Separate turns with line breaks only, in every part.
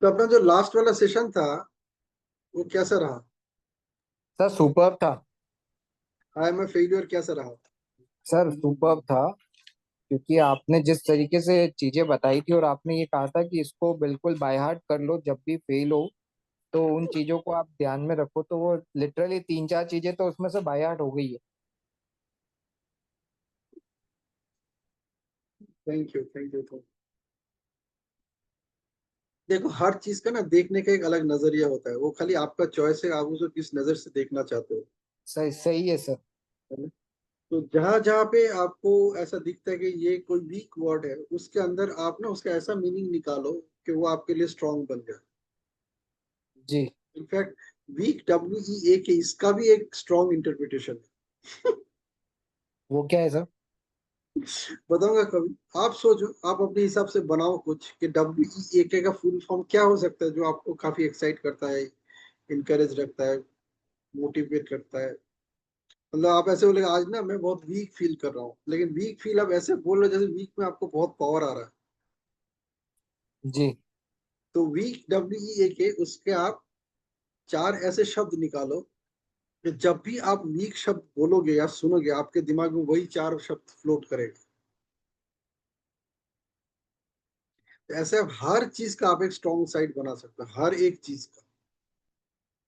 तो अपना जो लास्ट वाला सेशन था वो कैसा रहा?
सर सुपर्ब था।
आई एम ए फेलियर कैसा रहा?
सर सुपर्ब था, क्योंकि आपने जिस तरीके से चीजें बताई थी और आपने ये कहा था कि इसको बिल्कुल बाय हार्ट कर लो जब भी फेल हो, तो उन चीजों को आप ध्यान में रखो, तो वो लिटरली तीन चार चीजें तो उसमें से बाय हार्ट हो गई है।
Thank you, thank you. तो देखो, हर चीज का ना देखने का एक अलग नजरिया होता है, वो खाली आपका चॉइस है, आप उसको किस नजर से देखना चाहते हो।
सही सही है सर।
है ना? तो जहां जहां पे आपको ऐसा दिखता है कि ये कोई वीक वर्ड है, उसके अंदर आप ना उसका ऐसा मीनिंग निकालो कि वो आपके लिए स्ट्रांग बन जाए।
जी।
इनफैक्ट वीक, WEA के, इसका भी एक स्ट्रांग इंटरप्रिटेशन है।
वो क्या है सर?
बताऊंगा कभी, आप सोचो, आप अपने हिसाब से बनाओ कुछ कि WEAK का फुल फॉर्म क्या हो सकता है जो आपको काफी एक्साइट करता है, इनकरेज रखता है, मोटिवेट करता है। मतलब आप ऐसे बोले आज ना मैं बहुत वीक फील कर रहा हूँ, लेकिन वीक फील आप ऐसे बोल रहे हो जैसे वीक में आपको बहुत पावर आ रहा है।
जी।
तो वीक, WEAK, उसके आप चार ऐसे शब्द निकालो कि जब भी आप वीक शब्द बोलोगे या सुनोगे, आपके दिमाग में वही चार शब्द फ्लोट करेगा। तो ऐसे आप हर चीज का आप एक स्ट्रॉन्ग साइड बना सकते हो, हर एक चीज का।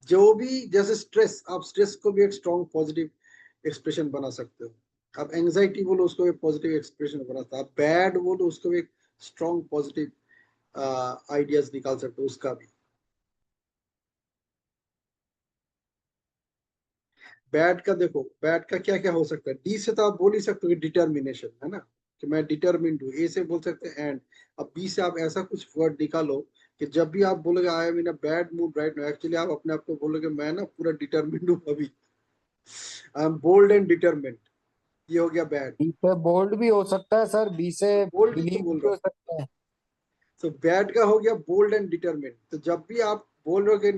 जो भी, जैसे स्ट्रेस, आप स्ट्रेस को भी एक स्ट्रॉन्ग पॉजिटिव एक्सप्रेशन बना सकते हो। आप एंजाइटी बोलो, उसको एक पॉजिटिव एक्सप्रेशन बना सकते हो। आप बैड बोलो, उसको भी एक स्ट्रॉन्ग पॉजिटिव आइडियाज निकाल सकते हो उसका भी। बैड का देखो, बैड का क्या क्या हो सकता है। डी से तो आप बोल ही सकते हो कि डिटर्मिनेशन, है ना, कि मैं डिटर्मिन्ड हूँ। ए से बोल सकते हैं एंड। अब बी से आप ऐसा कुछ वर्ड निकालो कि जब भी आप बोलोगे आई am in a bad mood right now, actually आप अपने आप को बोलोगे मैं ना पूरा डिटर्मिन्ड हूँ अभी, I am bold and determined. ये हो गया बैड।
बी से बोल्ड भी हो सकता है सर, बी से
बोल्ड ही तो
बिलीव
बोल
भी
रहा
हो
हूँ।
सकता है।
तो बैड का हो गया बोल्ड एंड डिटर्मिन्ड। तो जब भी आप बोल रहे हो कि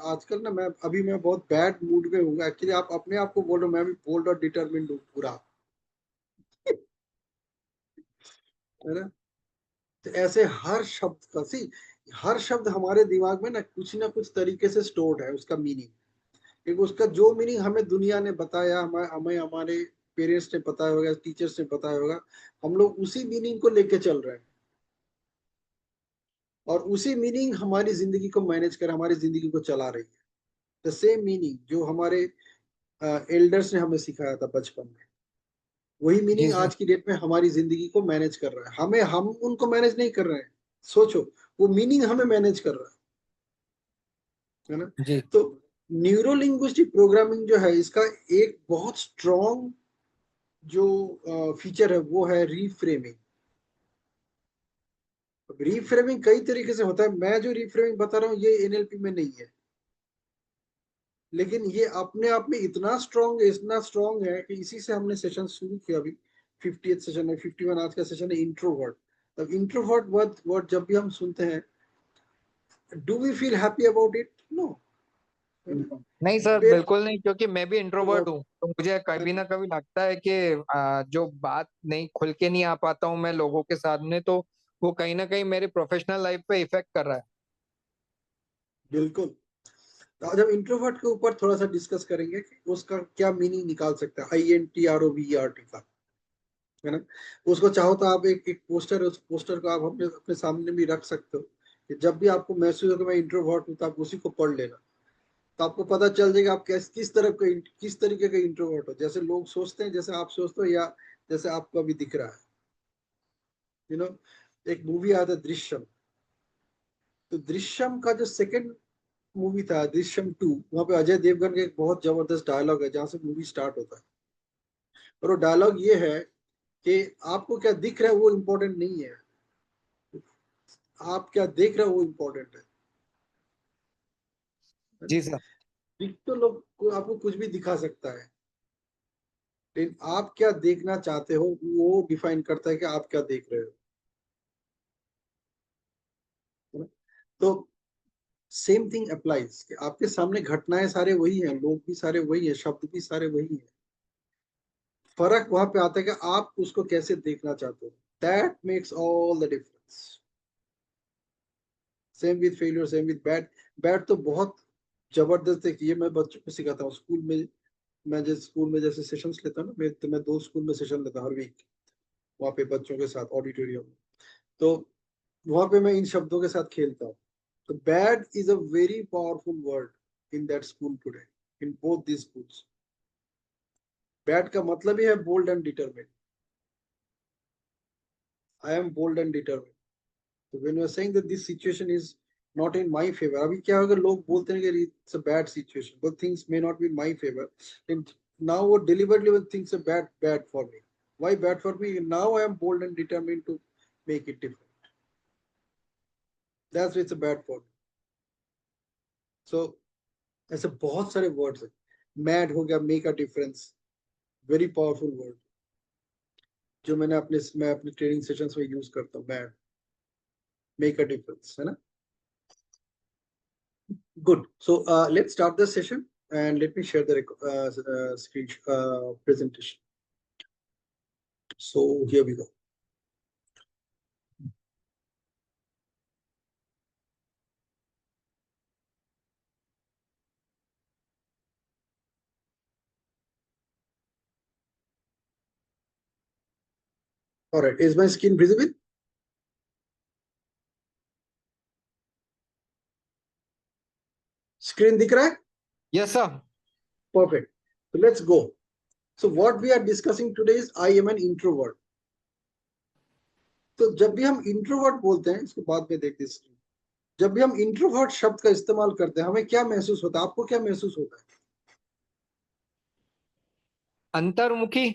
आजकल ना मैं बहुत बैड मूड में हूँ, एक्चुअली आप अपने आप को बोल रहे हो मैं भी बोल्ड और डिटर्मिन्ड हूँ पूरा। है ना? तो ऐसे हर शब्द का सी, हर शब्द हमारे दिमाग में ना कुछ तरीके से स्टोर्ड है उसका मीनिंग। क्योंकि उसका जो मीनिंग हमें दुनिया ने बताया, हमें हमें हमारे पेरेंट्स ने बताया होगा, टीचर्स ने बताया होगा, हम लोग उसी मीनिंग को लेके चल रहे हैं। और उसी मीनिंग हमारी जिंदगी को मैनेज कर हमारी जिंदगी को चला रही है। द सेम मीनिंग जो हमारे एल्डर्स ने हमें सिखाया था बचपन में, वही
जी
मीनिंग
सर।
आज की डेट में हमारी जिंदगी को मैनेज कर रहा है। हम उनको मैनेज नहीं कर रहे हैं। सोचो, वो मीनिंग हमें मैनेज कर रहा है ना?
जी।
तो न्यूरो लिंग्विस्टिक प्रोग्रामिंग जो है, इसका एक बहुत स्ट्रॉन्ग जो फीचर है वो है रीफ्रेमिंग। रीफ्रेमिंग कई तरीके से होता है, मैं जो रीफ्रेमिंग बता रहा हूँ ये NLP में नहीं है, लेकिन ये अपने आप में इतना स्ट्रॉन्ग है कि इसी से हमने सेशन शुरू किया अभी। 50th सेशन है, 51 आज का सेशन है, इंट्रोवर्ट। अब इंट्रोवर्ट वर्ड वर्ड जब भी हम सुनते हैं, do we feel happy about it? No.
नहीं सर,
फिर
बिल्कुल नहीं, क्योंकि मैं भी इंट्रोवर्ट
इंट्रोवर्ट
हूँ, तो मुझे कभी ना कभी लगता है कि जो बात नहीं खुल के नहीं आ पाता हूँ मैं लोगों के सामने, तो वो कहीं ना कहीं मेरी प्रोफेशनल लाइफ पे इफेक्ट कर रहा है।
बिल्कुल। तो आज हम इंट्रोवर्ट के ऊपर थोड़ा सा डिस्कस करेंगे कि उसका क्या मीनिंग निकाल सकता है, INTROVERT का। है ना? उसको चाहो तो आप एक पोस्टर है, उस पोस्टर को आप अपने अपने सामने भी रख सकते हो कि जब भी आपको महसूस हो कि मैं इंट्रोवर्ट हूँ, तो आप उसी को पढ़ लेना। तो आपको पता चल जाएगा आप किस तरीके का इंट्रोवर्ट हो, जैसे लोग सोचते हैं, जैसे आप सोचते हो, या जैसे आपको अभी दिख रहा है। यू नो, एक मूवी आया था दृश्यम। तो दृश्यम का जो सेकंड मूवी था, दृश्यम 2, वहां पे अजय देवगन का एक बहुत जबरदस्त डायलॉग है जहां से मूवी स्टार्ट होता है। और वो डायलॉग ये है कि आपको क्या दिख रहा है वो इम्पोर्टेंट नहीं है, आप क्या देख रहे हो वो इम्पोर्टेंट है ना?
जी सर।
दिख तो लोग को आपको कुछ भी दिखा सकता है, लेकिन आप क्या देखना चाहते हो वो डिफाइन करता है कि आप क्या देख रहे हो। है ना? तो सेम थिंग अप्लाइज कि आपके सामने घटनाएं सारे वही हैं, लोग भी सारे वही हैं, शब्द भी सारे वही हैं। फर्क वहां पे आता है कि आप उसको कैसे देखना चाहते हो। That makes all the difference. Same with failure, same with bad. Bad तो बहुत जबरदस्त है कि ये मैं बच्चों को सिखाता हूँ स्कूल में। मैं जैसे स्कूल में जैसे सेशंस लेता हूँ ना, मैं 2 स्कूल में सेशन लेता हूँ हर वीक, वहाँ पे बच्चों के साथ ऑडिटोरियम में। तो वहां पे मैं इन शब्दों के साथ खेलता हूँ। तो bad is a very powerful word in that school today, in both this schools. Bad का मतलब ही है bold and determined. I am bold and determined. तो when you are saying that this situation is not in my favour, अभी क्या अगर लोग बोलते हैं कि it's a bad situation but things may not be in my favour, and now वो deliberately will thinks a bad for me. Why bad for me? Now I am bold and determined to make it different. That's why it's a bad for me. So ऐसे बहुत सारे words हैं। Mad हो गया, make a difference, very powerful word, जो मैं अपने training sessions में यूज करता हूँ। मैड, मेक अ डिफरेंस, है ना। Good, so let's start the session and let me share the screen presentation. So here we go. All right, is my screen visible? Screen दिख रहा है?
Yes sir.
Perfect. So let's go. So what we are discussing today is I am an introvert. तो जब भी हम introvert बोलते हैं, इसके बाद में देखते हैं, जब भी हम इंट्रोवर्ट शब्द का इस्तेमाल करते हैं हमें क्या महसूस होता है? आपको क्या महसूस होता है?
अंतर्मुखी,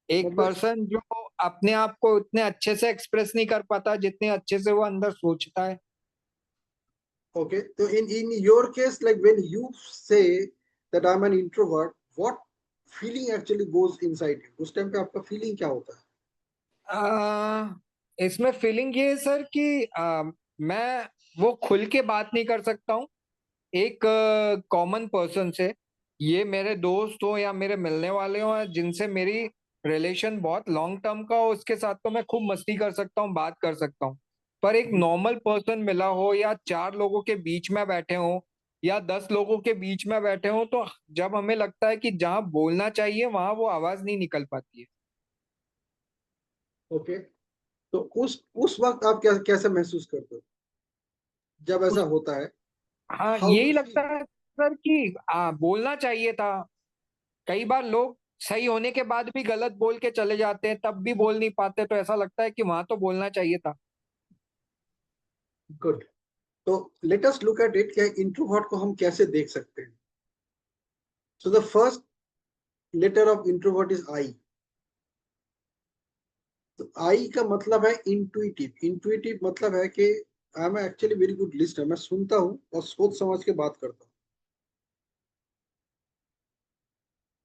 एक
मतलब
पर्सन जो अपने आप को उतने अच्छे से एक्सप्रेस नहीं कर पाता जितने अच्छे से वो अंदर सोचता है।
okay, so in your case, like when you say that I'm an introvert, what feeling actually goes inside you? उस टाइम पे आपका फीलिंग क्या होता है?
इसमें फीलिंग ये है सर कि मैं वो खुल के बात नहीं कर सकता हूँ एक कॉमन पर्सन से। ये मेरे दोस्त हो या मेरे मिलने वाले हो या जिनसे मेरी रिलेशन बहुत लॉन्ग टर्म का हो, उसके साथ तो मैं खूब मस्ती कर सकता हूँ, बात कर सकता हूँ। पर एक नॉर्मल पर्सन मिला हो या 4 लोगों के बीच में बैठे हो या 10 लोगों के बीच में बैठे हो, तो जब हमें लगता है कि जहाँ बोलना चाहिए वहां वो आवाज नहीं निकल पाती है।
ओके, तो उस वक्त आप क्या कैसे महसूस करते हो जब ऐसा
उस
होता है?
हाँ,
हाउ
यही
यू
लगता
फील?
है सर कि बोलना चाहिए था। कई बार लोग सही होने के बाद भी गलत बोल के चले जाते हैं, तब भी बोल नहीं पाते, तो ऐसा लगता है कि वहां तो बोलना चाहिए था।
गुड, तो let us look at it, क्या इंट्रोवर्ट को हम कैसे देख सकते हैं? So the first letter of introvert is I. तो आई का मतलब है इंट्यूटिव। इंट्यूटिव मतलब है कि I am actually very good listener, मैं सुनता हूँ और सोच समझ के बात करता हूँ।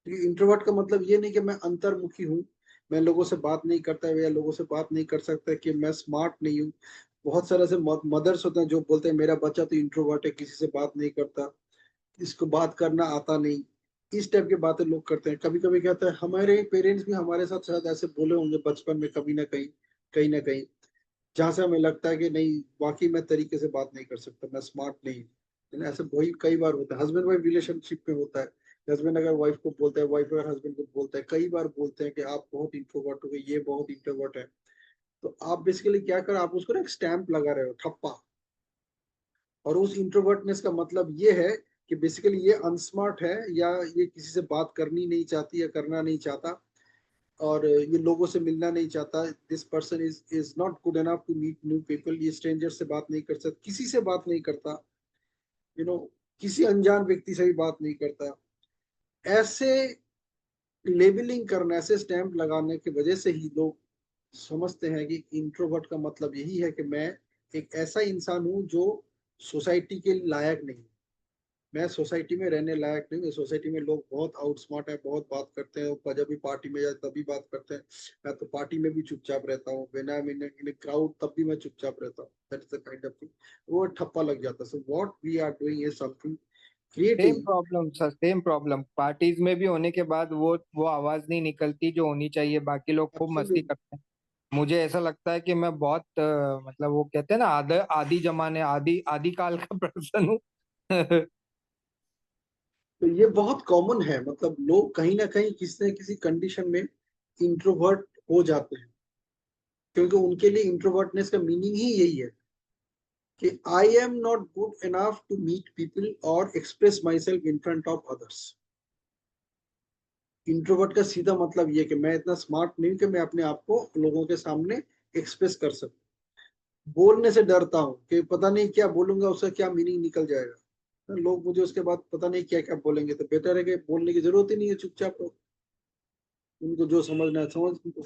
इंट्रोवर्ट का मतलब ये नहीं कि मैं अंतर्मुखी हूँ, मैं लोगों से बात नहीं करता या लोगों से बात नहीं कर सकता, कि मैं स्मार्ट नहीं हूँ। बहुत सारे ऐसे मदर्स होते हैं जो बोलते हैं मेरा बच्चा तो इंट्रोवर्ट है, किसी से बात नहीं करता, इसको बात करना आता नहीं। इस टाइप की बातें लोग करते हैं। कभी कभी कहते हैं, हमारे पेरेंट्स भी हमारे साथ शायद ऐसे बोले होंगे बचपन में कभी ना कहीं, कहीं ना कहीं, जहां से हमें लगता है कि नहीं वाकई मैं तरीके से बात नहीं कर सकता, मैं स्मार्ट नहीं हूं। ऐसे वही कई बार होता है, हस्बैंड वाइफ रिलेशनशिप में होता है। हस्बैंड अगर वाइफ को बोलता है, वाइफ अगर हस्बैंड को बोलता है, कई बार बोलते हैं कि आप बहुत इंट्रोवर्ट हो गए, ये बहुत इंट्रोवर्ट है। तो आप बेसिकली क्या कर, आप उसको ना एक स्टैंप लगा रहे हो, ठप्पा। और उस इंट्रोवर्टनेस का मतलब ये है कि बेसिकली ये अनस्मार्ट है, या ये किसी से बात करनी नहीं चाहती या करना नहीं चाहता, और ये लोगों से मिलना नहीं चाहता। This person is not good enough to meet new people. ये स्ट्रेंजर से बात नहीं कर सकता, किसी से बात नहीं करता, यू नो, किसी अनजान व्यक्ति से भी बात नहीं करता। ऐसे लेबलिंग करने, ऐसे स्टैंप लगाने की वजह से ही लोग समझते हैं कि इंट्रोवर्ट का मतलब यही है कि मैं एक ऐसा इंसान हूं जो सोसाइटी के लायक नहीं, मैं सोसाइटी में रहने लायक नहीं हूँ। सोसाइटी में लोग बहुत आउटस्मार्ट है, बहुत बात करते हैं, जब भी पार्टी में जाए तभी बात करते हैं, मैं तो पार्टी में भी चुपचाप रहता हूँ, when I am in crowd तब भी मैं चुपचाप रहता हूँ। That is the kind of thing, वो ठप्पा लग जाता है। So what we are doing is something,
same
creating.
Problem sir, same problem parties में भी होने के बाद वो आवाज नहीं निकलती जो होनी चाहिए, बाकी लोग खूब मस्ती
एब्सोल्युटली,
करते हैं। मुझे ऐसा लगता है कि मैं बहुत मतलब वो कहते हैं ना आदि जमाने आदि आदि काल का पर्सन हूँ।
तो ये बहुत कॉमन है, मतलब लोग कहीं ना कहीं किसी न किसी कंडीशन में इंट्रोवर्ट हो जाते हैं, क्योंकि उनके लिए इंट्रोवर्टनेस का मीनिंग ही यही है कि I am not good enough to meet people और express myself in front of others. Introvert का सीधा मतलब ये कि मैं इतना स्मार्ट नहीं कि मैं अपने आप को लोगों के सामने एक्सप्रेस कर सकूं। बोलने से डरता हूँ कि पता नहीं क्या बोलूंगा, उसका क्या मीनिंग निकल जाएगा, लोग मुझे उसके बाद पता नहीं क्या क्या बोलेंगे, तो बेटर है कि बोलने की जरूरत ही नहीं है, चुपचाप रहो, उनको जो समझना है समझ उनको।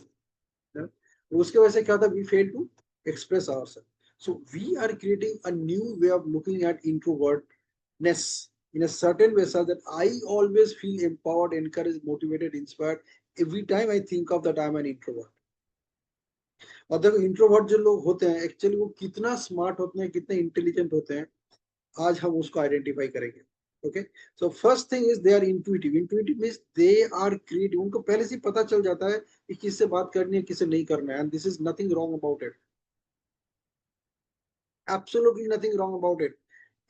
है? उसके वजह से क्या था, we fail to express ourselves. So we are creating a new way of looking at introvertness in a certain way, so that I always feel empowered, encouraged, motivated, inspired every time I think of that I'm an introvert. और देखो introvert जो लोग होते हैं actually वो कितना smart होते हैं, कितने इंटेलिजेंट होते हैं, आज हम उसको आइडेंटिफाई करेंगे। Okay, so first thing is they are intuitive. Intuitive means they are creative, उनको पहले से पता चल जाता है कि किससे बात करनी है, किससे नहीं करना है, and this is nothing wrong about it, absolutely nothing wrong about it.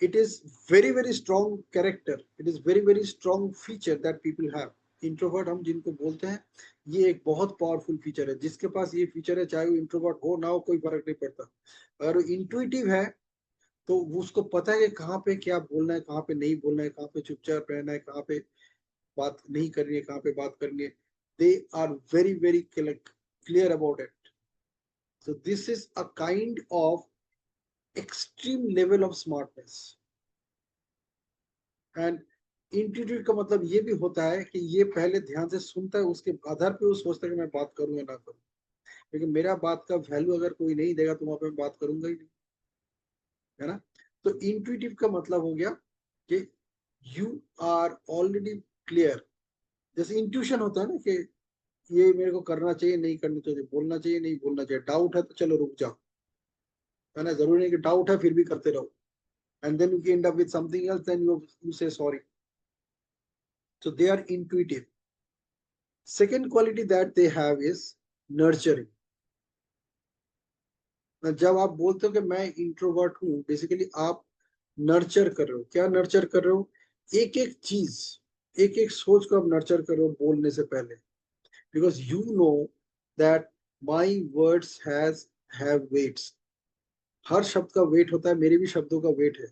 It is very very strong character, it is very very strong feature that people have. Introvert हम जिनको बोलते हैं, ये एक बहुत पावरफुल फीचर है। जिसके पास ये फीचर है, चाहे वो इंट्रोवर्ट हो ना हो, कोई फर्क नहीं पड़ता। अगर इंट्यूटिव है तो उसको पता है कि कहाँ पे क्या बोलना है, कहाँ पे नहीं बोलना है, कहाँ पे चुपचाप रहना है, कहाँ पे बात नहीं करनी है, कहाँ पे बात करनी है। They are very very clear about it. So this is a kind of extreme level of smartness. And intuitive का मतलब ये भी होता है कि ये पहले ध्यान से सुनता है, उसके आधार पे वो सोचता है कि मैं बात करूं या ना करूं, लेकिन मेरा बात का वैल्यू अगर कोई नहीं देगा तो वहां पे मैं बात करूंगा ही नहीं, है ना। तो इंट्यूटिव का मतलब हो गया कि यू आर ऑलरेडी क्लियर। जैसे इंट्यूशन होता है ना कि ये मेरे को करना चाहिए नहीं करना चाहिए, बोलना चाहिए नहीं बोलना चाहिए, डाउट है तो चलो रुक जाओ, है ना, जरूरी नहीं कि डाउट है फिर भी करते रहो, and then you end up with something else, then you say sorry. So they are intuitive. Second quality that they have is nurturing. जब आप बोलते हो कि मैं इंट्रोवर्ट हूं, बेसिकली आप नर्चर कर रहे हो। क्या नर्चर कर रहे हो? एक एक चीज, एक एक सोच को आप नर्चर कर रहे हो बोलने से पहले, because you know that my words have weights. हर शब्द का वेट होता है, मेरे भी शब्दों का वेट है,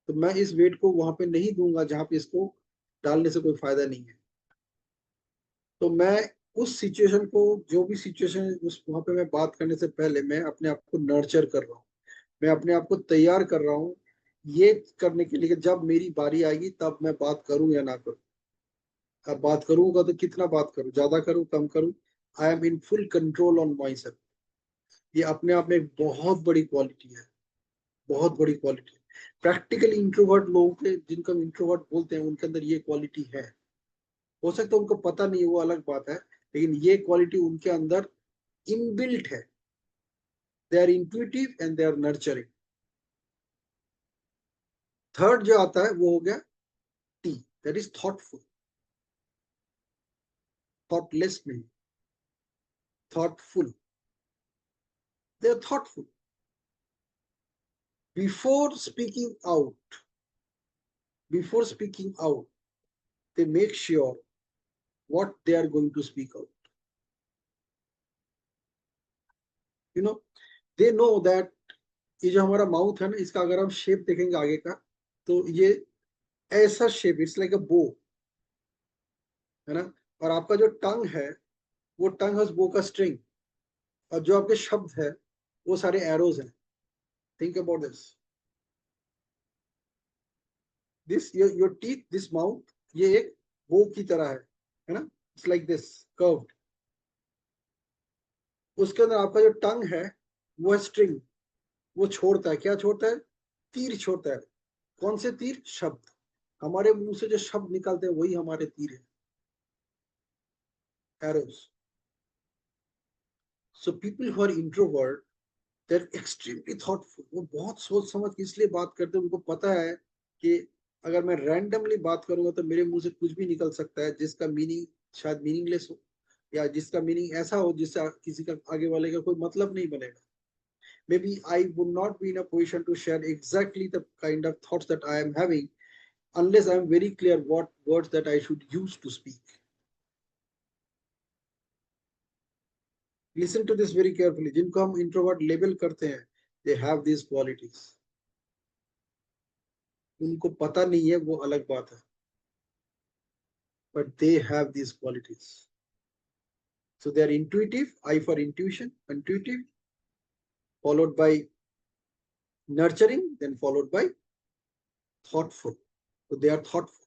तो मैं इस वेट को वहां पे नहीं दूंगा जहां पे इसको डालने से कोई फायदा नहीं है। तो मैं उस सिचुएशन को, जो भी सिचुएशन उस वहां पे मैं बात करने से पहले मैं अपने आप को नर्चर कर रहा हूँ, मैं अपने आप को तैयार कर रहा हूँ ये करने के लिए कि जब मेरी बारी आएगी तब मैं बात करूं या ना करूं। अब बात करूंगा तो कितना बात करूं, ज्यादा करूं कम करूं, आई am in full control on my self. ये अपने आप में एक बहुत बड़ी क्वालिटी है, बहुत बड़ी क्वालिटी है। प्रैक्टिकली इंट्रोवर्ट लोगों के, जिनको हम इंट्रोवर्ट बोलते हैं, उनके अंदर ये क्वालिटी है। हो सकता है उनको पता नहीं है, वो अलग बात है, लेकिन ये क्वालिटी उनके अंदर इनबिल्ट है। They are intuitive and they are nurturing. Third जो आता है वो हो गया T, that is thoughtful. Thoughtless नहीं, thoughtful. They are thoughtful before speaking out. Before speaking out they make sure what they are going to speak out. You know, they know that ये जो हमारा माउथ है ना, इसका अगर हम shape देखेंगे आगे का, तो ये ऐसा शेप, इट्स लाइक अ बो, है ना। और आपका जो टंग है, वो टंग है उस बो का स्ट्रिंग, और जो आपके शब्द है वो सारे एरोज हैं। Think about this, this your teeth, this mouth, ये एक बो की तरह है ना, इट्स लाइक दिस कर्व्ड। उसके अंदर आपका जो टंग है वो है स्ट्रिंग, वो छोड़ता है, क्या छोड़ता है? तीर छोड़ता है। कौन से तीर? शब्द। हमारे मुंह से जो शब्द निकलते हैं वही हमारे तीर है, arrows. So people who are introvert, they are extremely thoughtful. वो बहुत सोच समझ के इसलिए बात करते हैं, उनको पता है कि अगर मैं रैंडमली बात करूंगा तो मेरे मुंह से कुछ भी निकल सकता है जिसका मीनिंग शायद मीनिंगलेस हो, या जिसका मीनिंग ऐसा हो जिससे किसी का आगे वाले का कोई मतलब नहीं बनेगा. Maybe I would not be in a position to share exactly the kind of thoughts that I am having unless I am very clear what words that I should use to speak. Listen to this very carefully. जिनको हम introvert label करते हैं, they have these qualities. उनको पता नहीं है वो अलग बात है, but they have these qualities. So they are intuitive. I for intuition, intuitive, followed by nurturing, then followed by thoughtful. So they are thoughtful.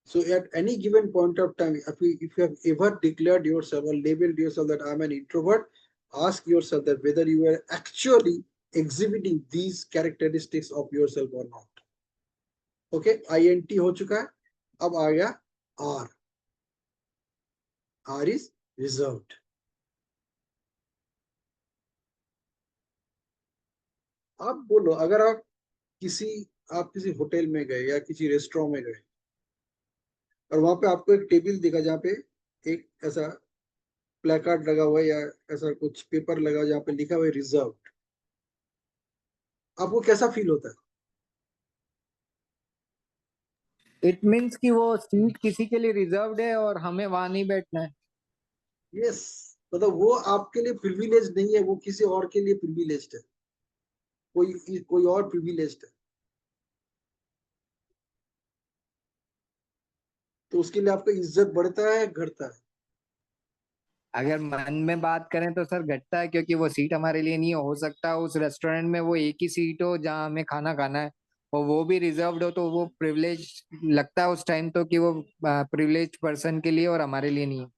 So at any given point of time, if you have ever declared yourself or labeled yourself that I'm an introvert, ask yourself that whether you are actually exhibiting these characteristics of yourself or not. Okay, INT हो चुका है. अब आ गया R. R is reserved. आप बोलो, अगर आप किसी होटल में गए या किसी रेस्टोरेंट में गए और वहां पे आपको एक टेबल दिखा जहाँ पे एक ऐसा प्लेकार्ड लगा हुआ है या ऐसा कुछ पेपर लगा जहाँ पे लिखा हुआ है रिजर्व, आपको कैसा फील होता है?
इट मीन्स कि वो सीट किसी के लिए रिजर्व्ड है और हमें वहां नहीं बैठना है.
यस, मतलब वो आपके लिए प्रिविलेज नहीं है, वो किसी और के लिए प्रिविलेज्ड है, कोई और प्रिविलेज्ड है, तो उसके लिए आपका इज्जत बढ़ता है घटता है?
अगर मन में बात करें तो सर घटता है, क्योंकि वो सीट हमारे लिए नहीं हो सकता उस रेस्टोरेंट में वो एक ही सीट हो जहां हमें खाना खाना है, और वो भी रिजर्व्ड हो, तो वो प्रिविलेज लगता है उस टाइम तो कि वो प्रिविलेज पर्सन के लिए और हमारे लिए नहीं है.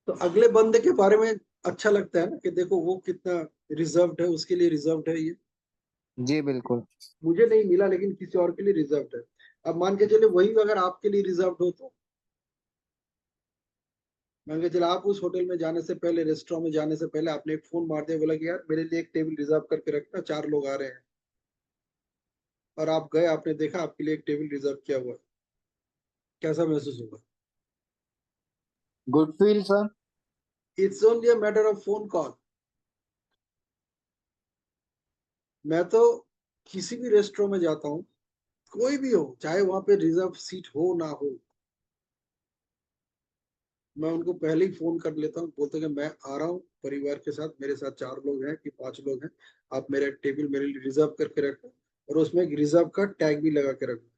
तो अगले बंदे के बारे में अच्छा लगता है ना कि देखो वो कितना रिजर्व्ड है, उसके लिए रिजर्व्ड है ये,
जी बिल्कुल.
मुझे नहीं मिला लेकिन किसी और के लिए रिजर्व्ड है. अब मान के चले वही अगर आपके लिए रिजर्व्ड हो तो मान के चले आप उस होटल में जाने से पहले, रेस्टोरेंट में जाने से पहले आपने एक फोन मार दिया, बोला कि यार मेरे लिए एक टेबल रिजर्व करके रखना, 4 लोग आ रहे हैं, और आप गए, आपने देखा आपके लिए एक टेबल रिजर्व किया हुआ है, कैसा महसूस होगा?
Good feel sir.
It's only a matter of phone call. मैं तो किसी भी रेस्टोरेंट में जाता हूँ, कोई भी हो, चाहे वहां पे रिजर्व सीट हो ना हो, मैं उनको पहले ही फोन कर लेता हूँ, बोलते कि मैं आ रहा हूँ परिवार के साथ, मेरे साथ 4 लोग हैं कि 5 लोग हैं, आप मेरा टेबल मेरे लिए रिजर्व करके रखो, और उसमें एक रिजर्व का टैग भी लगा के रखो.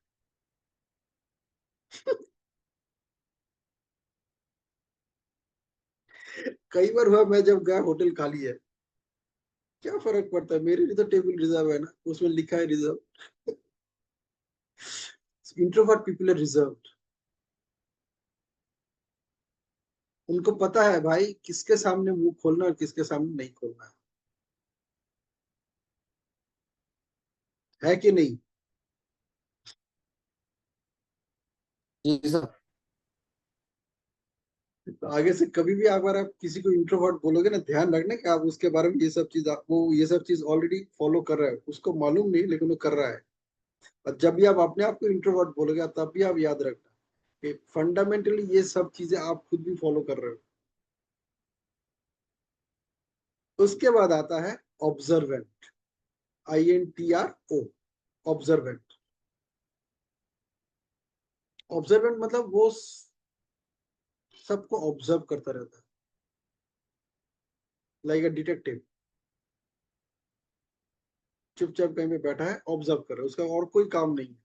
कई बार हुआ मैं जब गया होटल खाली है, क्या फर्क पड़ता है, मेरे लिए तो टेबल रिजर्व है ना, उसमें लिखा है reserve. Introvert people are reserve. उनको पता है भाई किसके सामने मुंह खोलना और किसके सामने नहीं खोलना है कि नहीं?
जी सर.
तो आगे से कभी भी अगर आप किसी को इंट्रोवर्ट बोलोगे ना, ध्यान रखना कि आप उसके बारे में ये सब चीज ऑलरेडी फॉलो कर रहा है, उसको मालूम नहीं लेकिन वो कर रहा है. और जब भी आप अपने आप को इंट्रोवर्ट बोलोगे तब भी आप याद रखना कि फंडामेंटली ये सब चीजें आप खुद भी फॉलो कर रहे हो. उसके बाद आता है ऑब्जर्वेंट. INTRO, observant. ऑब्जर्वेंट मतलब वो सबको ऑब्जर्व करता रहता है, लाइक अ डिटेक्टिव. चुपचाप कहीं पे बैठा है, ऑब्जर्व कर रहा है, उसका और कोई काम नहीं है,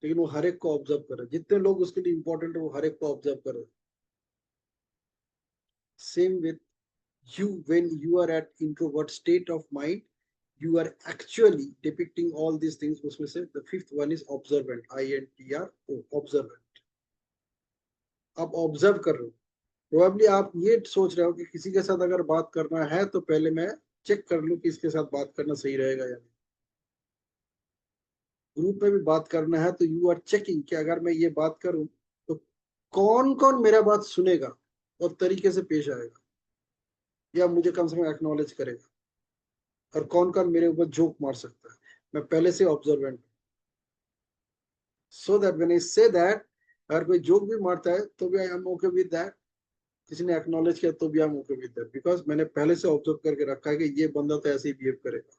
लेकिन वो हर एक को ऑब्जर्व कर रहा है, जितने लोग उसके लिए इंपॉर्टेंट है वो हर एक को ऑब्जर्व कर रहा है. Same with you, when you are at introvert state of mind, you are actually depicting all these things. उसमें से the fifth one is observant. INTRO, observant. आप ऑब्जर्व कर रहे हो. प्रोबेबली आप ये सोच रहे हो कि किसी के साथ अगर बात करना है तो पहले मैं चेक कर लूं कि इसके साथ बात करना सही रहेगा या नहीं. ग्रुप में भी बात करना है तो यू आर चेकिंग कि अगर मैं ये बात करूं तो कौन कौन मेरा बात सुनेगा और तरीके से पेश आएगा, या मुझे कम से कम एक्नॉलेज करेगा, और कौन कौन मेरे ऊपर जोक मार सकता है. मैं पहले से observant. So that when I say that अगर कोई जोक भी मारता है तो भी I am okay with that, किसी ने एक्नॉलेज किया तो भी I am okay with that, because मैंने पहले से ऑब्जर्व करके रखा है कि ये बंदा तो ऐसे ही बिहेव करेगा।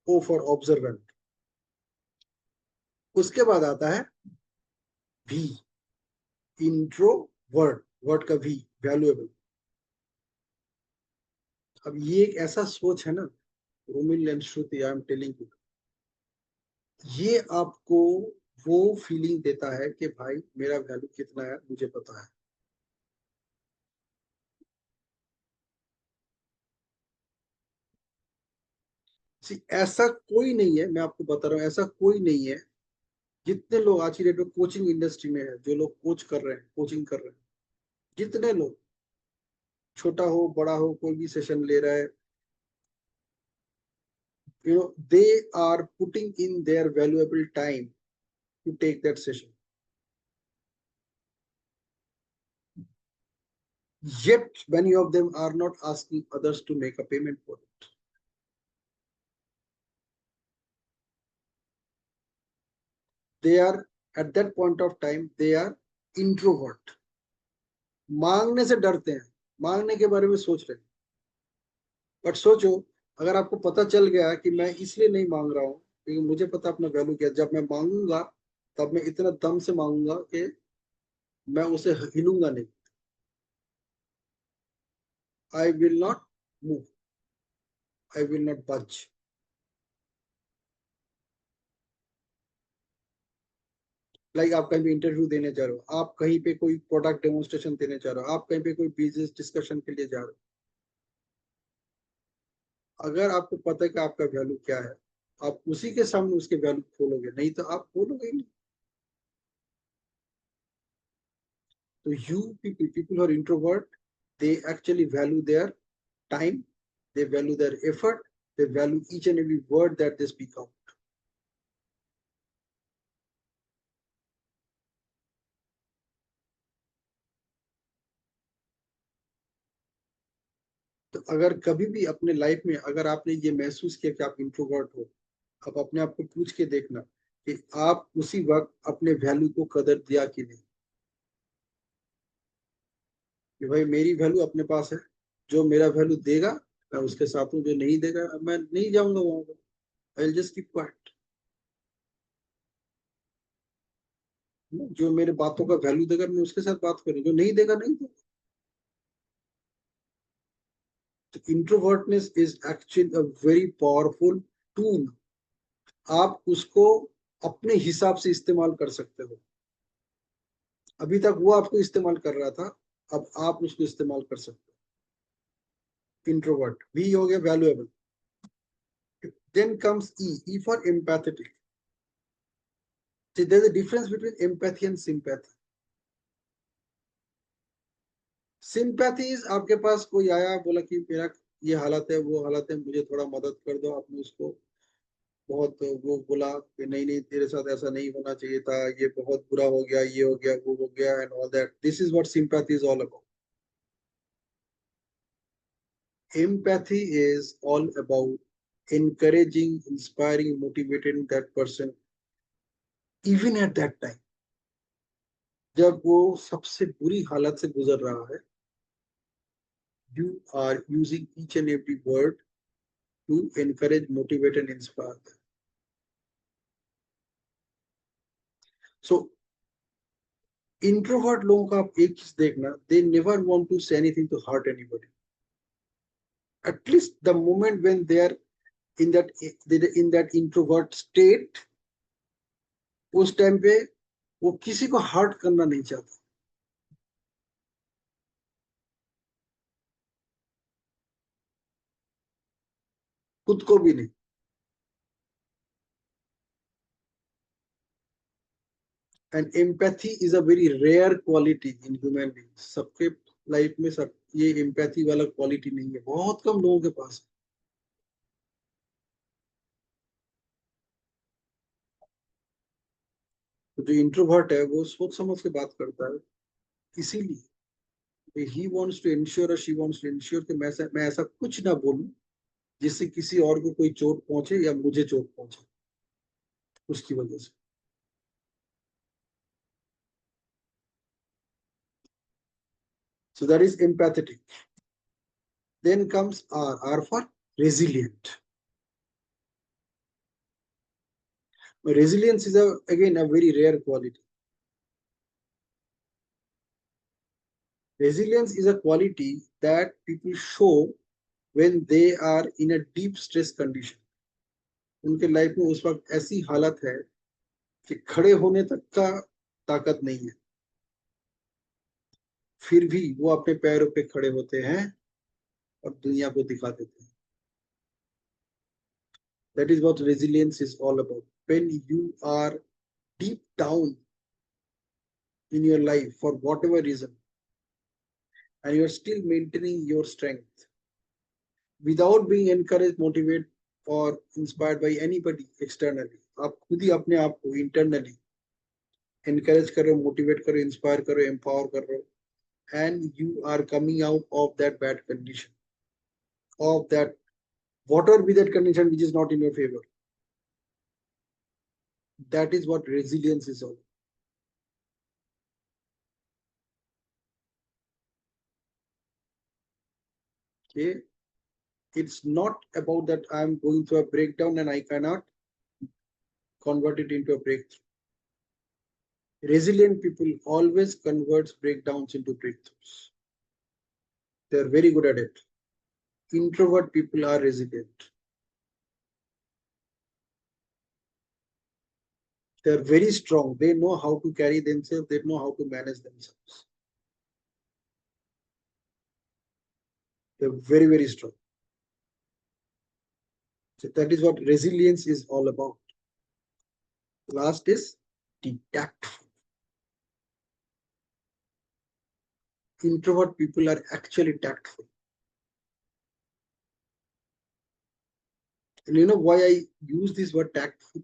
O for observant. उसके बाद आता है वी, इंट्रो वर्ड, वर्ड का वी, वैल्यूएबल। अब ये एक ऐसा सोच है ना, Romil and Shruti, I am telling you, ये आपको वो फीलिंग देता है कि भाई मेरा वैल्यू कितना है मुझे पता है। ऐसा कोई नहीं है, मैं आपको बता रहा हूँ, ऐसा कोई नहीं है। जितने लोग आज की डेट में कोचिंग इंडस्ट्री में है, जो लोग कोच कर रहे हैं, कोचिंग कर रहे हैं, जितने लोग, छोटा हो बड़ा हो, कोई भी सेशन ले रहा है, they are putting in their valuable time to take that session, yet many of them are not asking others to make a payment for it. They are, at that point of time, they are introvert, मांगने से डरते हैं, मांगने के बारे में सोच रहे हैं। बट सोचो, अगर आपको पता चल गया कि मैं इसलिए नहीं मांग रहा हूँ क्योंकि मुझे पता अपना वैल्यू क्या, जब मैं मांगूंगा तब मैं इतना दम से मांगूंगा कि मैं उसे हिलूंगा नहीं, I will not move, I will not बच। लाइक आप कहीं पे इंटरव्यू देने जा रहे हो, आप कहीं पे कोई प्रोडक्ट डेमोन्स्ट्रेशन देने जा रहे हो, आप कहीं पे कोई बिजनेस डिस्कशन के लिए जा रहे हो, अगर आपको पता है कि आपका वैल्यू क्या है, आप उसी के सामने उसके वैल्यू खोलोगे, नहीं तो आप खोलोगे ही नहीं। तो you people, people are introvert, they actually value their time, they value their effort, they value each and every word that they speak out. तो अगर कभी भी अपने लाइफ में अगर आपने ये महसूस किया कि आप इंट्रोवर्ट हो, आप अपने आप को पूछ के देखना कि आप उसी वक्त अपने वैल्यू को कदर दिया कि नहीं, कि भाई मेरी वैल्यू अपने पास है, जो मेरा वैल्यू देगा मैं उसके साथ हूँ, जो नहीं देगा मैं नहीं जाऊंगा वहां पर, I will just keep quiet. जो मेरे बातों का वैल्यू देगा मैं उसके साथ बात करूँ, जो नहीं देगा नहीं देगा। तो introvertness is actually a very powerful tool, आप उसको अपने हिसाब से इस्तेमाल कर सकते हो। अभी तक वो आपको इस्तेमाल कर रहा था, अब आप उसको इस्तेमाल कर सकते हो। इंट्रोवर्ट भी हो गया valuable. Then comes E for empathetic. See, there's a difference between empathy and sympathy. Sympathy is आपके पास कोई आया बोला कि मेरा ये हालत है, वो हालत है, मुझे थोड़ा मदद कर दो, आपने उसको बहुत वो बोला कि नहीं नहीं तेरे साथ ऐसा नहीं होना चाहिए था, ये बहुत बुरा हो गया, ये हो गया, वो हो गया, and all that, this is what sympathy is all about. Empathy is all about encouraging, inspiring, motivating that person even at that time, जब वो सबसे बुरी हालत से गुजर रहा है। You are using each and every word to encourage, motivate and inspire them. So introvert लोगों का आप एक चीज देखना, they never want to say anything to hurt anybody. At least the moment when they are in that introvert state, उस time पे वो किसी को हर्ट करना नहीं चाहता, खुद को भी नहीं। And empathy is a very rare quality in human being. सबके लाइफ में सब ये एम्पैथी वाला क्वालिटी नहीं है, बहुत कम लोगों के पास। तो जो इंट्रोवर्ट है वो सोच समझ के बात करता है, इसीलिए he wants to ensure, she wants to ensure कि मैं ऐसा कुछ ना बोलूं जिससे किसी और को कोई चोट पहुंचे या मुझे चोट पहुंचे उसकी वजह से। So that is empathetic. Then comes R for resilient. Resilience is again a very rare quality. Resilience is a quality that people show when they are in a deep stress condition. उनके life में उस वक्त ऐसी हालत है कि खड़े होने तक का ताकत नहीं है, फिर भी वो अपने पैरों पे खड़े होते हैं और दुनिया को दिखा देते हैं. That is what resilience is all about. When you are deep down in your life for whatever reason, and you are still maintaining your strength without being encouraged, motivated, or inspired by anybody externally. आप खुद ही अपने आप को internally encourage करो, motivate करो, inspire करो, empower करो, and you are coming out of that bad condition, of that whatever be that condition which is not in your favor. That is what resilience is all. Okay, it's not about that I'm going through a breakdown and I cannot convert it into a breakthrough. Resilient people always converts breakdowns into breakthroughs. They're very good at it. Introvert people are resilient. They're very strong. They know how to carry themselves. They know how to manage themselves. They're very, very strong. So that is what resilience is all about. Last is tactful. Introvert people are actually tactful. And you know why I use this word tactful?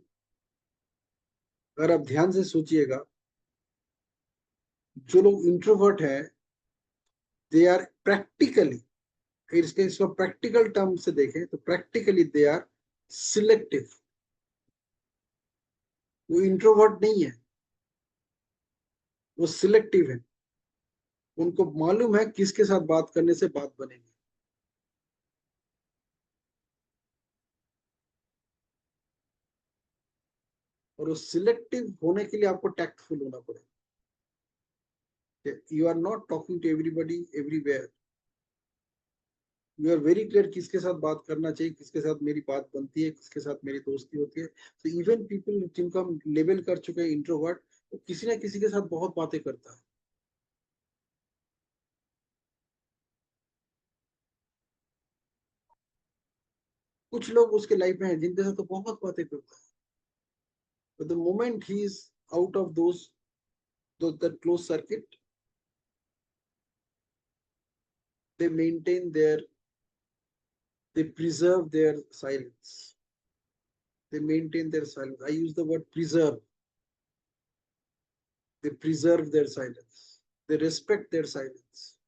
अगर आप ध्यान से सोचिएगा, जो लोग introvert है, they are practically, इसको practical term से देखें तो प्रैक्टिकली दे आर सिलेक्टिव. वो इंट्रोवर्ट नहीं है, वो सिलेक्टिव है. उनको मालूम है किसके साथ बात करने से बात बनेगी. और उस सिलेक्टिव होने के लिए आपको टैक्टफुल होना पड़ेगा. You are not talking to everybody everywhere. You are very clear किसके साथ बात करना चाहिए, किसके साथ मेरी बात बनती है, किसके साथ मेरी दोस्ती होती है. तो इवन पीपल जिनको हम लेबल कर चुके हैं इंट्रोवर्ट, वो किसी ना किसी के साथ बहुत बातें करता है. कुछ लोग उसके लाइफ में हैं जिनके साथ तो बहुत बातें करता है. But the moment he is out of that closed circuit, they preserve their silence. They maintain their silence. I use the word preserve. They preserve their silence. They respect their silence.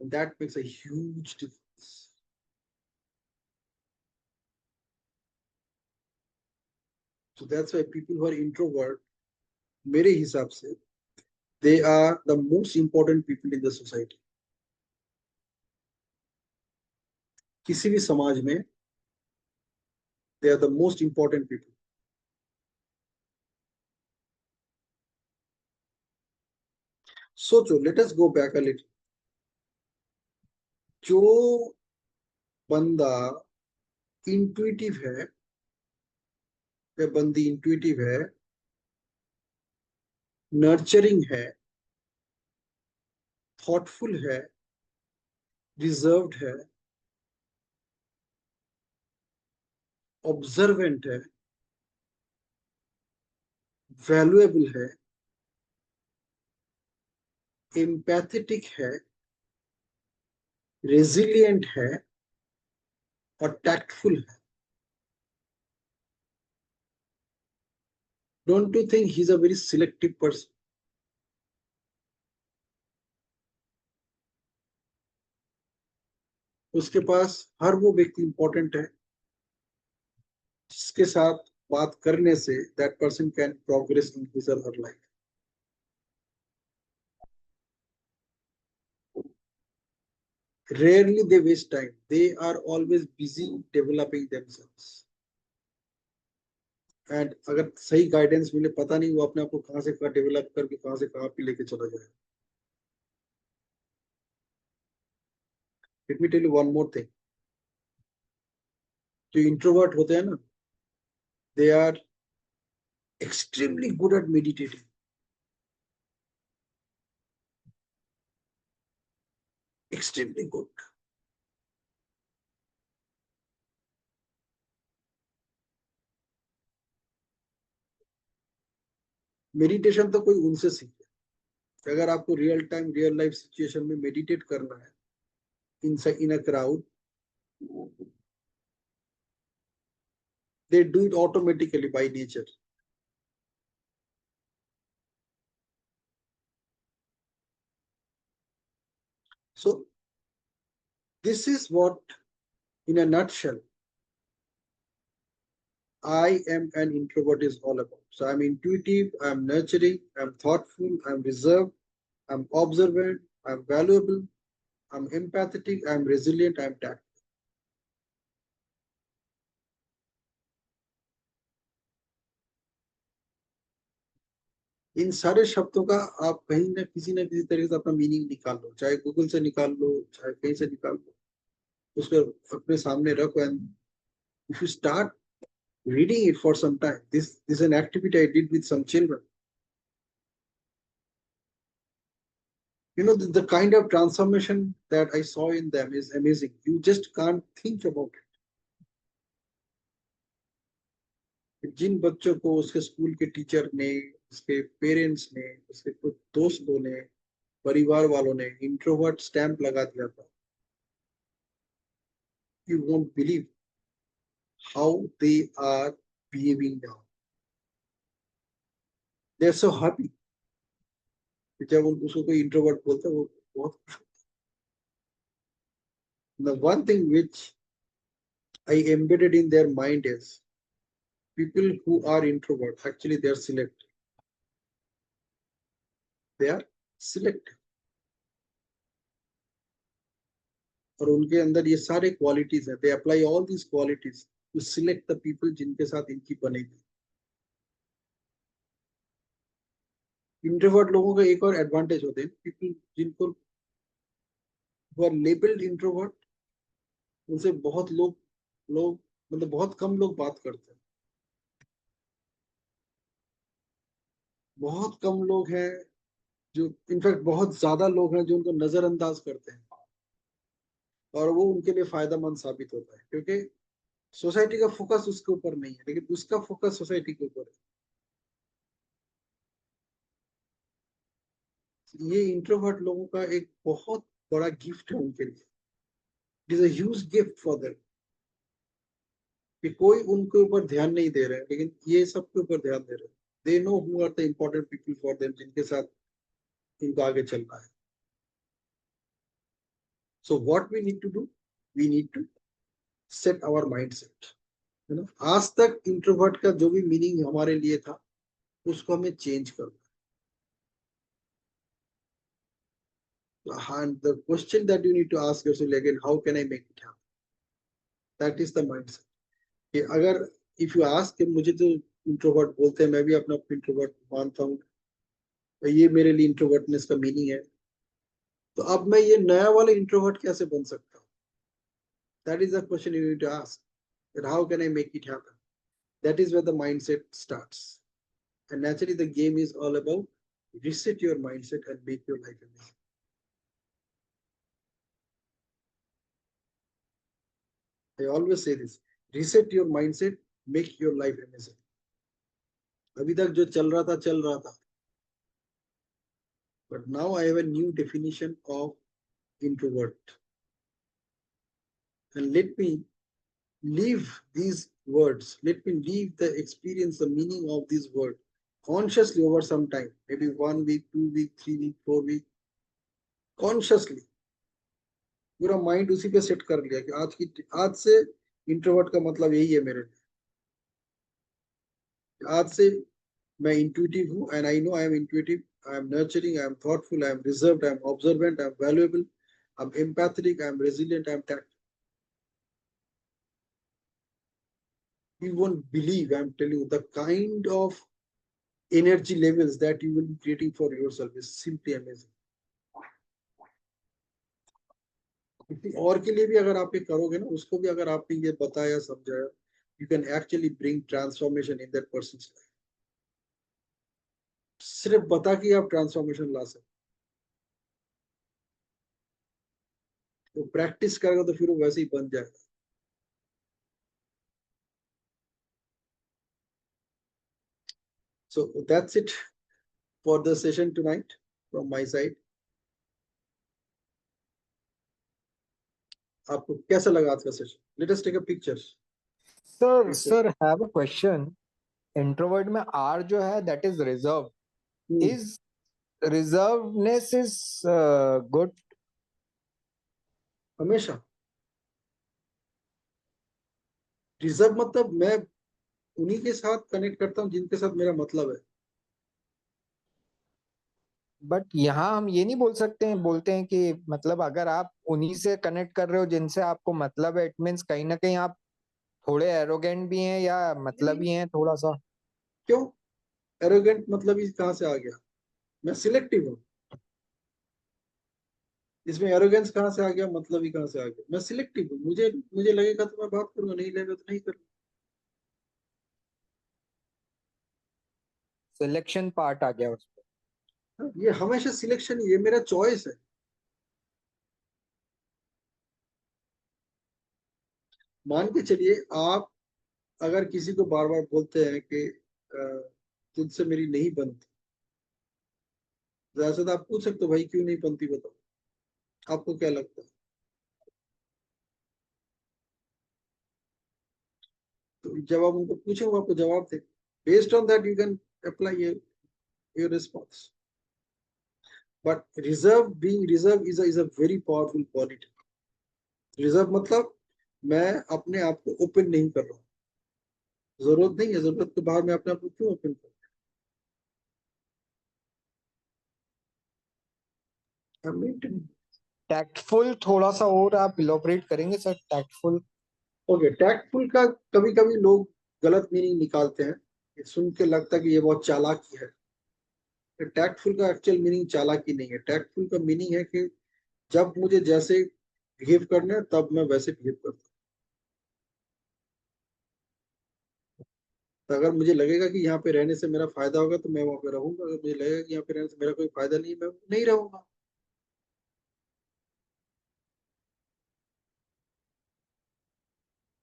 And that makes a huge difference. So that's why people who are introvert, मेरे हिसाब से, they are the most important people in the society. किसी भी समाज में they are the most important people. सोचो, let us go back a little. जो बंदा इंट्यूटिव है या बंदी इंट्यूटिव है, नर्चरिंग है, थॉटफुल है, रिजर्व्ड है, ऑब्जर्वेंट है, वैल्यूएबल है, एम्पैथेटिक है, रेजिलिएंट है और टैक्टफुल है. Don't you think he is a very selective person? उसके पास हर वो व्यक्ति इंपॉर्टेंट है जिसके साथ बात करने से that person can progress in his or her life. rarely they waste time, they are always busy developing themselves. And अगर सही गाइडेंस मिले, पता नहीं वो अपने आप को कहाँ से कहाँ डेवलप करके कहाँ से कहाँ पे लेके चला जाए. Let me tell you one more thing. जो इंट्रोवर्ट होते हैं ना, they are extremely good at meditating. Extremely good. Meditation तो कोई उनसे सीखे. अगर आपको real time real life situation में मेडिटेट करना है in a crowd, they do it automatically by nature. So this is what, in a nutshell, I am an introvert is all about. So I'm intuitive, I'm nurturing, I'm thoughtful, I'm reserved, I'm observant, I'm valuable, I'm empathetic, I'm resilient, I'm tactful. इन सारे शब्दों का आप कहीं ना किसी तरीके से अपना मीनिंग निकाल लो, चाहे गूगल से निकाल लो, चाहे कहीं से निकाल लो, उसको अपने सामने रखो. And if you start reading it for some time, this is an activity I did with some children. You know, the kind of transformation that I saw in them is amazing. You just can't think about it. जिन बच्चों को उसके school के teacher ने, उसके parents ने, उसके कुछ दोस्तों ने, परिवार वालों ने इंट्रोवर्ट स्टैंप लगा दिया था, you won't believe how they are behaving now. They are so happy. जब उसको कोई इंट्रोवर्ट बोलता है वो बहुत खुश होता है. The one thing which I embedded in their mind is people who are introvert, actually they are selective. They are selective. और उनके अंदर ये सारे क्वालिटीज है. They apply all these qualities to select the people जिनके साथ इनकी बनेगी. इंट्रोवर्ट लोगों का एक और एडवांटेज होते हैं, पीपल जिनको लेबल्ड इंट्रोवर्ट, उनसे बहुत लोग लोग मतलब बहुत कम लोग बात करते हैं. बहुत कम लोग हैं जो, इनफैक्ट बहुत ज्यादा लोग हैं जो उनको नजरअंदाज करते हैं, और वो उनके लिए फायदेमंद साबित होता है, क्योंकि सोसाइटी का फोकस उसके ऊपर नहीं है, लेकिन उसका फोकस सोसाइटी के ऊपर है. ये इंट्रोवर्ट लोगों का एक बहुत बड़ा गिफ्ट है उनके लिए. It is a huge gift for them कि कोई उनके ऊपर ध्यान नहीं दे रहे हैं, लेकिन ये सबके ऊपर ध्यान दे रहे हैं. They know who are the important people for them, जिनके साथ इनको आगे चलना है. So what we need to do, we need to set our mindset. है ना, आज तक इंट्रोवर्ट का जो भी मीनिंग हमारे लिए था, उसको हमें चेंज करना. And the question that you need to ask yourself again, how can I make it happen? That is the mindset. कि अगर if you ask कि मुझे तो इंट्रोवर्ट बोलते हैं, मैं भी अपना इंट्रोवर्ट मानता हूँ, तो ये मेरे लिए इंट्रोवर्टनेस का मीनिंग है, तो अब मैं ये नया वाला इंट्रोवर्ट कैसे बन सकता हूँ? That is the question you need to ask. That how can I make it happen? That is where the mindset starts. And naturally, the game is all about reset your mindset and make your life amazing. I always say this: reset your mindset, make your life amazing. अभी तक जो चल रहा था चल रहा था, but now I have a new definition of introvert. And let me leave these words, let me leave the experience, the meaning of these words consciously over some time, maybe 1 week, 2 week, 3 week, 4 week, consciously. पूरा mind उसी पे set कर लिया कि आज से introvert का मतलब यही है मेरे लिए. आज से मैं इंट्यूटिव हूँ, and I know I am intuitive, I am nurturing, I am thoughtful, I am reserved, I am observant, I am valuable, I'm empathetic, I'm resilient, I'm tactful. You won't believe, I'm telling you, the kind of energy levels that you will be creating for yourself is simply amazing. किसी और के लिए भी अगर आप ये करोगे ना, उसको भी अगर आपने ये बताया समझाया, you can actually bring transformation in that person's life. सिर्फ बता के आप ट्रांसफॉर्मेशन ला सकते, तो प्रैक्टिस करेगा तो फिर वो वैसे ही बन जाएगा. So that's it for the session tonight from my side. आपको कैसा लगा आज का session? Let us take a picture.
Sir have a question. Introvert में आर जो है that is reserve. Is reserveness is good?
हमेशा रिजर्व मतलब मैं उन्हीं के साथ कनेक्ट करता हूँ जिनके साथ मेरा मतलब है.
बट यहाँ हम ये नहीं बोल सकते हैं, बोलते हैं कि मतलब अगर आप उन्हीं से कनेक्ट कर रहे हो जिनसे आपको मतलब है, इट मीन्स कहीं ना कहीं आप थोड़े एरोगेंट भी हैं या मतलब ही हैं थोड़ा सा.
क्यों एरोगेंट मतलब ही कहाँ से आ गया? मैं सिलेक्टिव हूँ. इसमें एरोगेंस कहाँ से आ गया, मतलब ही कहाँ से आ गया? मैं सिलेक्टिव हूँ. मुझे मुझे लगेगा तो मैं बात करूंगा, नहीं लगेगा तो नहीं करूंगा.
सिलेक्शन पार्ट आ गया उसमें.
ये हमेशा सिलेक्शन, ये मेरा चॉइस है. मान के चलिए आप अगर किसी को बार बार बोलते हैं कि तुझसे मेरी नहीं बनती, ज्यादा से आप पूछ सकते हो भाई क्यों नहीं बनती, बताओ आपको क्या लगता है? तो जब आप उनको पूछोगे आपको जवाब दे, based on that you can apply your response. But reserve, being reserve is a very powerful quality. Reserve मतलब मैं अपने आप को ओपन नहीं कर रहा हूँ. जरूरत नहीं है, जरूरत के बाहर मैं अपने आप को क्यों ओपन करूँ?
टैक्टफुल थोड़ा सा और आप इलोबरेट करेंगे सर? टैक्टफुल.
ओके, टैक्टफुल का कभी कभी लोग गलत मीनिंग निकालते हैं. ये सुन के लगता है कि ये बहुत चालाकी है. टैक्टफुल का एक्चुअल मीनिंग चालाकी नहीं है. टैक्टफुल का मीनिंग है कि जब मुझे जैसे बिहेव करना है तब मैं वैसे बिहेव करता हूँ. तो अगर मुझे लगेगा कि यहाँ पे रहने से मेरा फायदा होगा तो मैं वहां पे रहूंगा. अगर मुझे लगेगा कि यहाँ पे रहने से मेरा कोई फायदा नहीं है, मैं नहीं रहूंगा.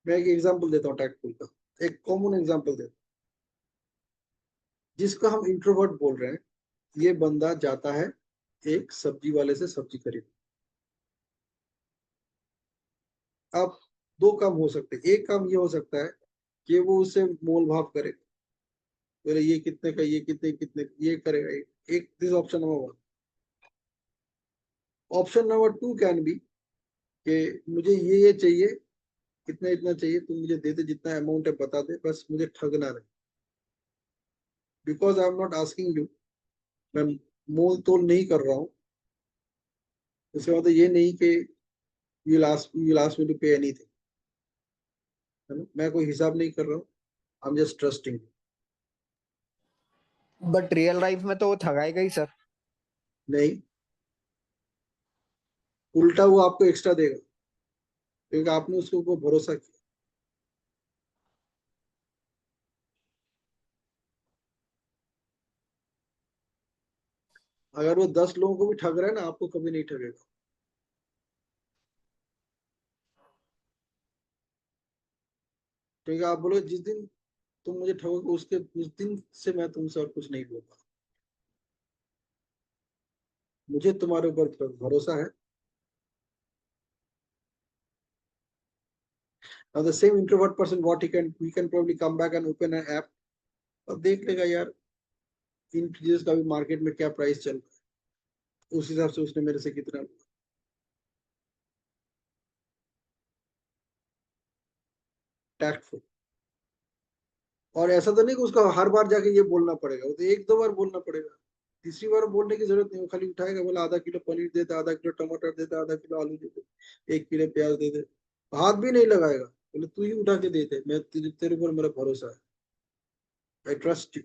मैं एक एग्जाम्पल देता हूँ टैक्टफुल का. एक कॉमन एग्जाम्पल देता हूँ. जिसको हम इंट्रोवर्ट बोल रहे हैं, ये बंदा जाता है एक सब्जी वाले से सब्जी खरीद. अब दो काम हो सकते हैं. एक काम ये हो सकता है कि वो उससे मोल भाव करे, बोले ये कितने का, ये कितने कितने, ये करेगा. एक this option number one. Option number two can be कि मुझे ये चाहिए, इतना इतना चाहिए, तुम मुझे दे दे, जितना अमाउंट है बता दे, बस मुझे ठगना नहीं. Because I am not asking you, मैं मोल तोल नहीं कर रहा हूँ. इसका मतलब ये नहीं कि you last me to pay anything, है ना. मैं कोई हिसाब नहीं कर रहा हूँ. I am just trusting.
But real life में तो वो ठगाएगा ही सर.
नहीं, उल्टा वो आपको एक्स्ट्रा देगा क्योंकि आपने उसके ऊपर भरोसा किया. अगर वो 10 लोगों को भी ठग रहा है ना, आपको कभी नहीं ठगेगा. क्योंकि आप बोलो जिस दिन तुम मुझे ठगोगे उसके उस दिन से मैं तुमसे और कुछ नहीं बोलूंगा. मुझे तुम्हारे ऊपर भरोसा है. Now the same introvert person, what he can probably come back and open an app और देख लेगा यार इन चीजें का भी मार्केट में क्या प्राइस चल रहा है, उस हिसाब से उसने मेरे से कितना. टैक्टफुल. और ऐसा तो नहीं कि उसका हर बार जाके ये बोलना पड़ेगा, वो तो एक दो बार बोलना पड़ेगा. तीसरी बार बोलने की जरूरत नहीं, वो खाली उठाएगा, बोला आधा किलो पनीर दे दे, आधा किलो टमाटर दे दे, आधा किलो आलू दे दे, 1 किलो प्याज दे दे, हाथ भी नहीं लगाएगा, बोले तू ही उठा के दे दे, मैं तेरे ऊपर मेरा भरोसा है, आई ट्रस्ट यू।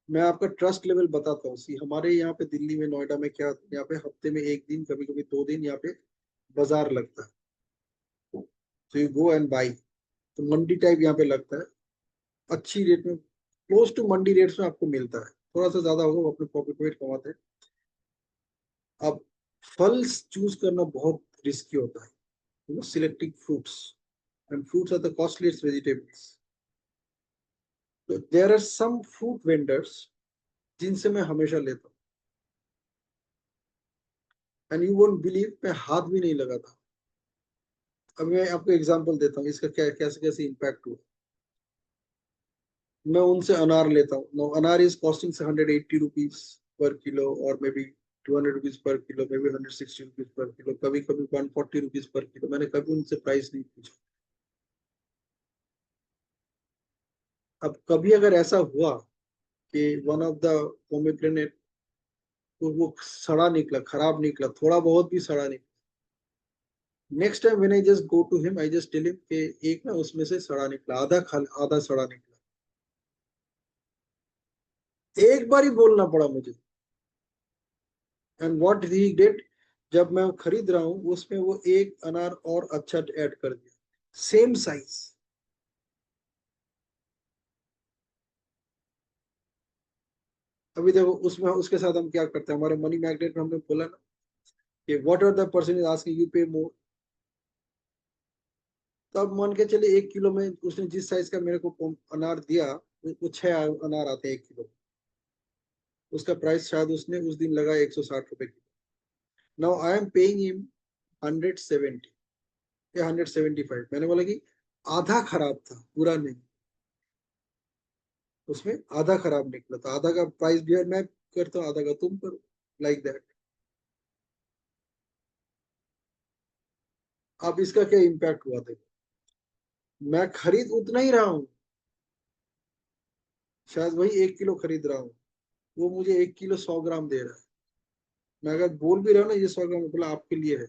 मैं आपका ट्रस्ट लेवल बताता हूँ। सी हमारे यहाँ पे दिल्ली में, नोएडा में क्या, यहाँ पे हफ्ते में 1 दिन, कभी कभी 2 दिन यहाँ पे बाजार लगता है, तो यू गो एंड बाई। तो मंडी टाइप यहाँ पे लगता है, अच्छी रेट में, क्लोज टू मंडी रेट्स में आपको मिलता है, थोड़ा सा ज्यादा होगा, वो अपने पॉकेट वेट कमाते हैं। अब फल्स चूज करना बहुत रिस्की होता है, selecting fruits, and fruits are the costliest vegetables. There are some fruit vendors जिनसे मैं हमेशा लेता हूँ, एंड यू वोंट बिलीव, मैं हाथ भी नहीं लगाता। अब मैं आपको एग्जांपल देता हूँ इसका क्या कैसे कैसे इम्पैक्ट हुआ। मैं उनसे अनार लेता हूँ, नो अनार इज कॉस्टिंग से 180 रुपीज पर किलो, और may be 200 rupees per kilo, may be 160 rupees per kilo, कभी कभी 140 रुपीज पर किलो। मैंने कभी उनसे प्राइस नहीं पूछा। अब कभी अगर ऐसा हुआ कि वन ऑफ द पोमेग्रेनेट, तो वो सड़ा निकला, खराब निकला, थोड़ा बहुत भी सड़ा निकला, next time when I just go to him, I just tell him कि एक ना उसमें से सड़ा निकला, आधा सड़ा निकला। एक बार ही बोलना पड़ा मुझे, एंड व्हाट ही डिड, जब मैं खरीद रहा हूँ उसमें वो एक अनार और अच्छा ऐड कर दिया, सेम साइज। अभी देखो उसमें, उसके साथ हम क्या करते हैं, हमारे मनी मैग्नेट में हमने बोला ना कि what are the person is asking, you pay more. तो अब मान के चले 1 किलो में उसने जिस साइज का मेरे को अनार दिया, वो 6 अनार आते हैं 1 किलो, उसका प्राइस शायद उसने उस दिन लगा 160 रुपए की। Now I am paying him 170 या 175। मैंने बोला कि आधा खराब था, पूरा नहीं, उसमें आधा खराब निकला था, आधा का प्राइस भी मैं करता हूँ, आधा का तुम करो, लाइक दैट। अब इसका क्या इम्पैक्ट हुआ, देखो मैं खरीद उतना ही रहा हूँ, शायद वही 1 किलो खरीद रहा हूँ, वो मुझे 1 किलो 100 ग्राम दे रहा है। मैं अगर बोल भी रहा हूँ ना ये 100 ग्राम, बोला आपके लिए है,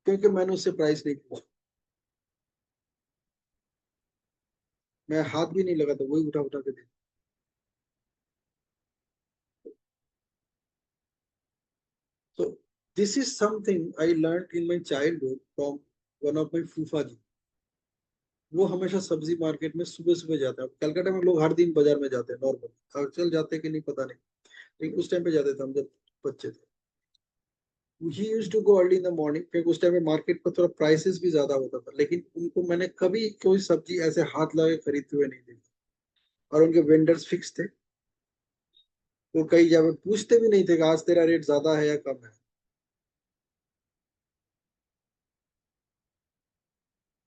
क्योंकि मैंने उससे प्राइस नहीं पूछा, मैं हाथ भी नहीं लगा था, वही उठा उठा के दे। So this is something I learned in my childhood from one of my फूफा जी। वो हमेशा सब्जी मार्केट में सुबह सुबह जाते हैं। अब कलकत्ता में लोग हर दिन बाजार में जाते हैं नॉर्मल, चल जाते हैं कि नहीं पता नहीं, लेकिन उस टाइम पे जाते थे हम जब बच्चे थे। He used to go early in the morning, क्योंकि उस टाइम पे मार्केट पर थोड़ा प्राइसेस भी ज्यादा होता था, लेकिन उनको मैंने कभी कोई सब्जी ऐसे हाथ लगा के खरीदते हुए नहीं देखी। और उनके वेंडर्स फिक्स थे, वो कई जगह पूछते भी नहीं थे कि आज तेरा रेट ज्यादा है या कम है,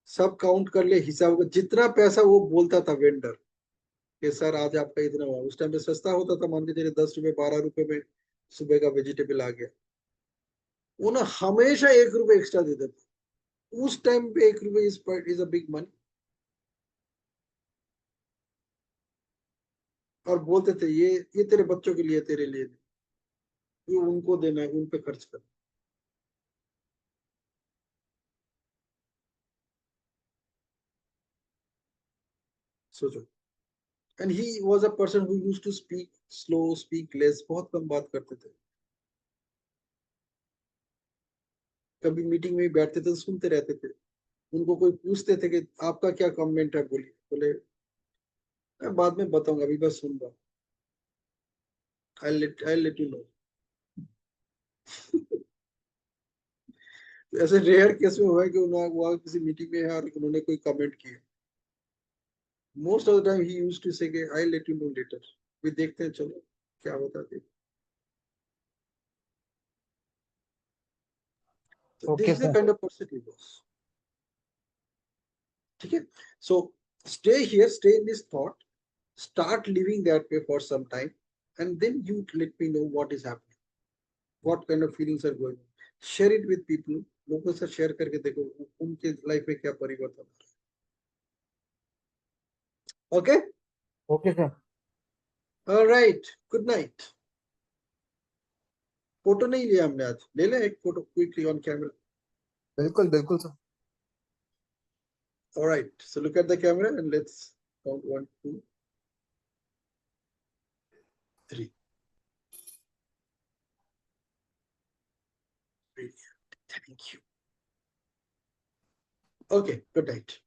सब काउंट कर ले हिसाब का, जितना पैसा वो बोलता था वेंडर कि सर आज आपका इतना हुआ। उस टाइम पे सस्ता होता था, मान के चलिए 10 रुपए 12 रुपए में सुबह का वेजिटेबल आ गया, वो ना हमेशा 1 रुपए एक्स्ट्रा देते थे। उस टाइम पे 1 रुपए इज अ बिग मनी। और बोलते थे ये तेरे बच्चों के लिए, तेरे लिए नहीं, ये उनको देना है, उन पे खर्च कर। सोचो। And he was a person who used to speak slow, speak less, बहुत कम बात करते थे। कभी मीटिंग में भी बैठते थे तो सुनते रहते थे। उनको कोई पूछते थे कि आपका क्या कमेंट है, बोलिए, बोले मैं बाद में बताऊंगा, अभी बस सुन रहा हूँ, आई लेट यू नो। ऐसे रेयर केस में हुआ है कि उन्होंने वहाँ किसी मीटिंग में है और उन्होंने कोई कमेंट किया, most of the time he used to say I let you know later, भी देखते हैं चलो क्या होता है। तो this
okay
is the
sir.
Kind of person he was. ठीक है, so stay here, stay in this thought, start living that way for some time, and then you let me know what is happening, what kind of feelings are going on. Share it with people. लोगों से share करके देखो उनके life में क्या परिवर्तन. Okay.
Okay sir.
All right. Good night. Photo नहीं लिया हमने आज, ले ले एक फोटो क्विकली ऑन कैमरा.
बिल्कुल बिल्कुल sir.
All right. So look at the camera and let's count 1, 2, 3. Brilliant. Thank you. Okay. Good night.